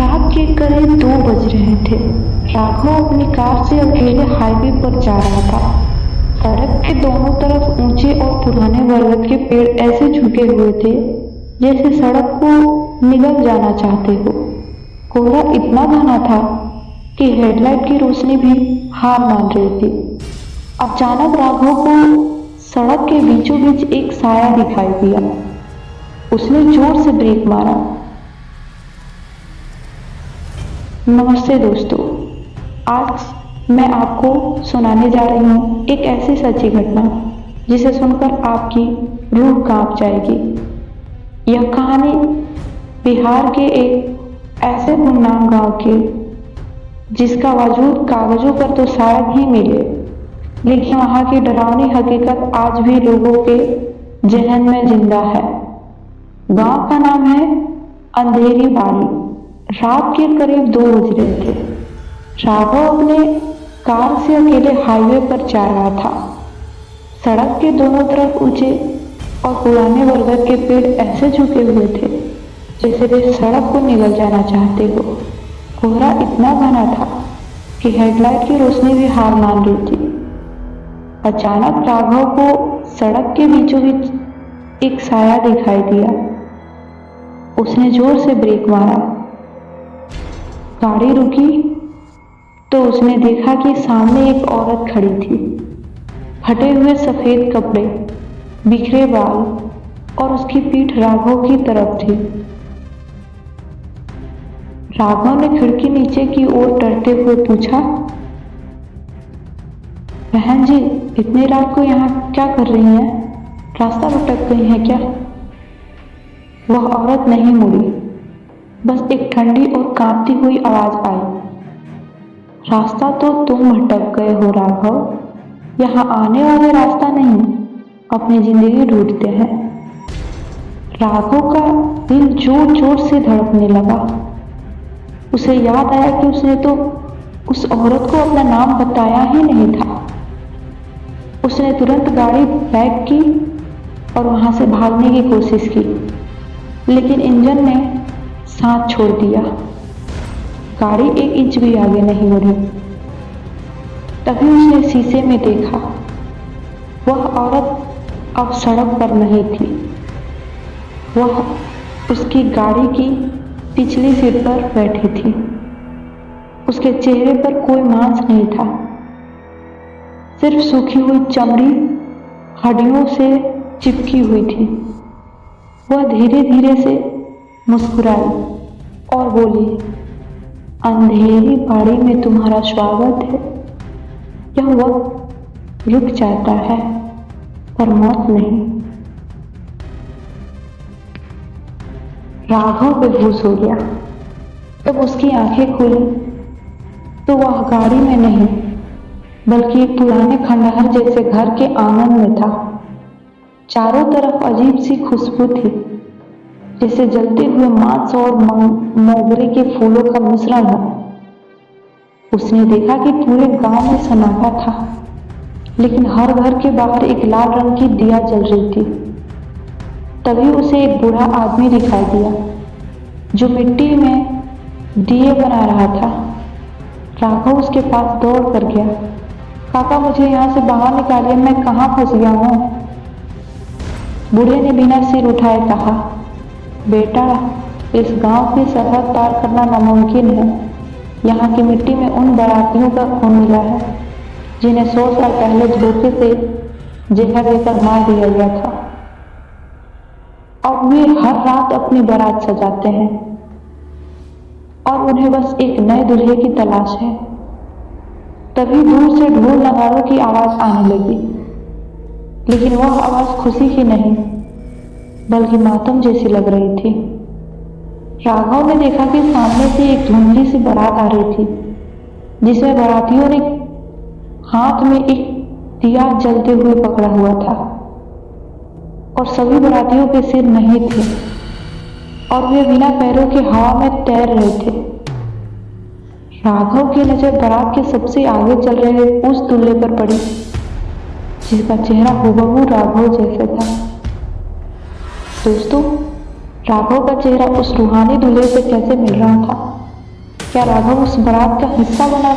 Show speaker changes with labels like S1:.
S1: रात के करीब 2 बज रहे थे। राघव अपनी कार से अकेले हाईवे पर जा रहा था। सड़क के दोनों तरफ ऊंचे और पुराने बरगद के पेड़ ऐसे झुके हुए थे जैसे सड़क को निगल जाना चाहते हो। कोहरा इतना घना था कि हेडलाइट की रोशनी भी हार मान रही थी। अचानक राघव को सड़क के बीचों बीच एक साया दिखाई दिया। उसने जोर से ब्रेक मारा। नमस्ते दोस्तों, आज मैं आपको सुनाने जा रही हूँ एक ऐसी सच्ची घटना जिसे सुनकर आपकी रूह कांप जाएगी। यह कहानी बिहार के एक ऐसे गुमनाम गांव की जिसका वजूद कागजों पर तो शायद ही मिले, लेकिन वहाँ की डरावनी हकीकत आज भी लोगों के जहन में जिंदा है। गांव का नाम है अंधेरी बाड़ी। रात के करीब 2 बज रहे थे। राघव अपने कार से अकेले हाईवे पर जा रहा था। सड़क के दोनों तरफ ऊंचे और पुराने बरगद के पेड़ ऐसे झुके हुए थे जैसे वे सड़क को निगल जाना चाहते हो। कोहरा इतना घना था कि हेडलाइट की रोशनी भी हार मान रही थी। अचानक राघव को सड़क के बीचों बीच एक साया दिखाई दिया। उसने जोर से ब्रेक मारा। गाड़ी रुकी तो उसने देखा कि सामने एक औरत खड़ी थी। फटे हुए सफेद कपड़े, बिखरे बाल और उसकी पीठ राघव की तरफ थी। राघव ने खिड़की नीचे की ओर डरते हुए पूछा, बहन जी, इतनी रात को यहाँ क्या कर रही हैं? रास्ता भटक गई हैं क्या? वह औरत नहीं मुड़ी। बस एक ठंडी और कांपती हुई आवाज आई, रास्ता तो तुम भटक गए हो राघव, यहाँ आने वाले रास्ता नहीं, अपनी जिंदगी ढूंढते हैं। राघव का दिल जोर जोर से धड़कने लगा। उसे याद आया कि उसने तो उस औरत को अपना नाम बताया ही नहीं था। उसने तुरंत गाड़ी बैक की और वहां से भागने की कोशिश की, लेकिन इंजन ने साथ छोड़ दिया। गाड़ी 1 इंच भी आगे नहीं बढ़ी। तभी उसने शीशे में देखा, वह औरत अब सड़क पर नहीं थी। वह उसकी गाड़ी की पिछली सीट पर बैठी थी। उसके चेहरे पर कोई मांस नहीं था, सिर्फ सूखी हुई चमड़ी हड्डियों से चिपकी हुई थी। वह धीरे धीरे से मुस्कुराई और बोली, अंधेरी बाड़ी में तुम्हारा स्वागत है। यह वक्त रुक जाता है पर मौत नहीं। राघव बेहोश हो गया। जब उसकी आंखें खुली तो वह गाड़ी में नहीं बल्कि एक पुराने खंडहर जैसे घर के आंगन में था। चारों तरफ अजीब सी खुशबू थी, जैसे जलते हुए मांस और मोगरे के फूलों का मिश्रण हो। उसने देखा कि पूरे गांव में सन्नाटा था, लेकिन हर घर के बाहर एक लाल रंग की दिया जल रही थी। तभी उसे एक बूढ़ा आदमी दिखाई दिया जो मिट्टी में दिए बना रहा था। राघव उसके पास दौड़ कर गया। काका, मुझे यहाँ से बाहर निकालिए, मैं कहाँ फंस गया हूँ। बूढ़े ने बिना सिर उठाए कहा, बेटा, इस गांव की सरहद पार करना नामुमकिन है। यहाँ की मिट्टी में उन बारातियों का खून मिला है जिन्हें 100 साल पहले धोखे से जहर देकर मार दिया गया था। अब वे हर रात अपनी बारात सजाते हैं और उन्हें बस एक नए दूल्हे की तलाश है। तभी दूर से ढोल नगाड़ों की आवाज आने लगी, लेकिन वह आवाज खुशी की नहीं बल्कि मातम जैसी लग रही थी। राघव ने देखा कि सामने से एक धुंधली सी बारात आ रही थी, जिसमें बारातियों ने हाथ में एक दिया जलते हुए पकड़ा हुआ था और सभी बारातियों के सिर नहीं थे और वे बिना पैरों के हवा में तैर रहे थे। राघव की नजर बारात के सबसे आगे चल रहे उस दूल्हे पर पड़ी जिसका चेहरा हूबहू राघव जैसे था। दोस्तों, राघव का चेहरा उस रूहानी दूल्हे से कैसे मिल रहा था? क्या राघव उस बारात का हिस्सा बना